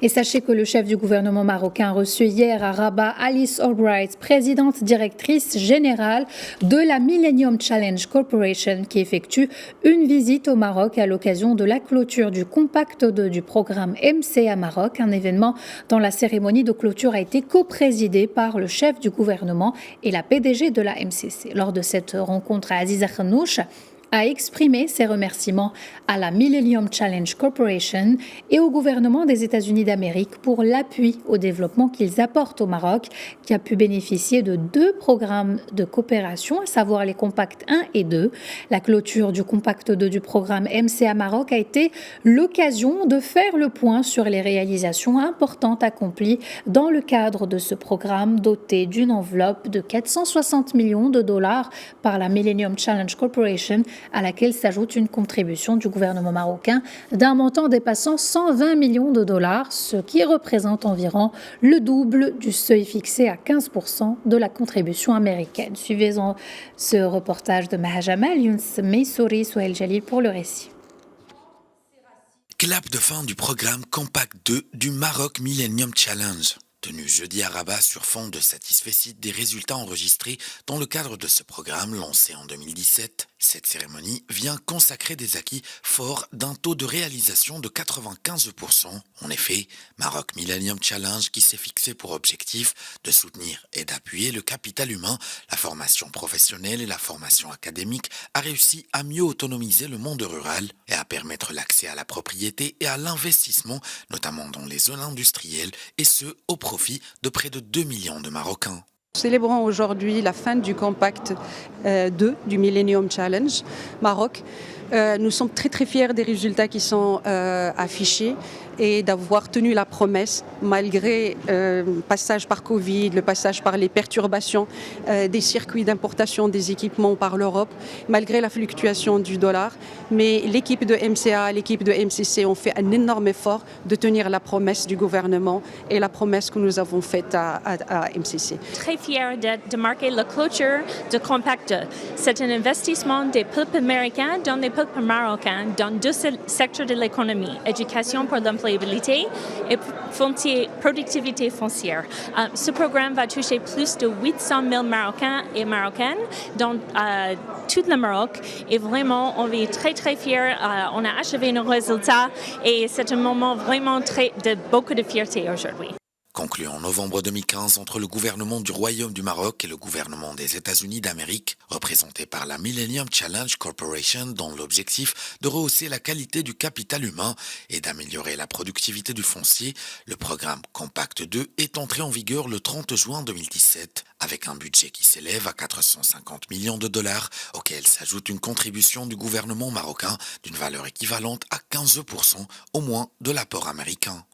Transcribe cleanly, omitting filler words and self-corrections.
Et sachez que le chef du gouvernement marocain a reçu hier à Rabat Alice Albright, présidente directrice générale de la Millennium Challenge Corporation, qui effectue une visite au Maroc à l'occasion de la clôture du Compact 2 du programme MCA Maroc. Un événement dont la cérémonie de clôture a été coprésidée par le chef du gouvernement et la PDG de la MCC. Lors de cette rencontre, Aziza Khanouch a exprimé ses remerciements à la Millennium Challenge Corporation et au gouvernement des États-Unis d'Amérique pour l'appui au développement qu'ils apportent au Maroc, qui a pu bénéficier de 2 programmes de coopération, à savoir les Compact 1 et 2. La clôture du Compact 2 du programme MCA Maroc a été l'occasion de faire le point sur les réalisations importantes accomplies dans le cadre de ce programme doté d'une enveloppe de 460 millions de dollars par la Millennium Challenge Corporation, à laquelle s'ajoute une contribution du gouvernement marocain d'un montant dépassant 120 millions de dollars, ce qui représente environ le double du seuil fixé à 15% de la contribution américaine. Suivez ce reportage de Maha Jamal, Younes Meissouri, Souhail Jalil pour le récit. Clap de fin du programme Compact 2 du Maroc Millennium Challenge. Tenu jeudi à Rabat sur fond de satisfecit des résultats enregistrés dans le cadre de ce programme lancé en 2017, cette cérémonie vient consacrer des acquis forts d'un taux de réalisation de 95%. En effet, Maroc Millennium Challenge, qui s'est fixé pour objectif de soutenir et d'appuyer le capital humain, la formation professionnelle et la formation académique, a réussi à mieux autonomiser le monde rural et à permettre l'accès à la propriété et à l'investissement, notamment dans les zones industrielles, et ce, au profit de près de 2 millions de Marocains. Célébrons aujourd'hui la fin du Compact 2 du Millennium Challenge Maroc. Nous sommes très fiers des résultats qui sont affichés et d'avoir tenu la promesse malgré le passage par Covid, le passage par les perturbations des circuits d'importation des équipements par l'Europe, malgré la fluctuation du dollar. Mais l'équipe de MCA, l'équipe de MCC ont fait un énorme effort de tenir la promesse du gouvernement et la promesse que nous avons faite à MCC. Très fier de marquer la clôture du Compact 2. C'est un investissement des peuples américains dans les peuples marocains dans 2 secteurs de l'économie, éducation pour l'employabilité et productivité foncière. Ce programme va toucher plus de 800 000 Marocains et Marocaines dans tout le Maroc et vraiment on est très fiers. On a achevé nos résultats et c'est un moment vraiment de beaucoup de fierté aujourd'hui. Conclu en novembre 2015 entre le gouvernement du Royaume du Maroc et le gouvernement des États-Unis d'Amérique, représenté par la Millennium Challenge Corporation, dans l'objectif de rehausser la qualité du capital humain et d'améliorer la productivité du foncier, le programme Compact 2 est entré en vigueur le 30 juin 2017, avec un budget qui s'élève à 450 millions de dollars, auquel s'ajoute une contribution du gouvernement marocain d'une valeur équivalente à 15% au moins de l'apport américain.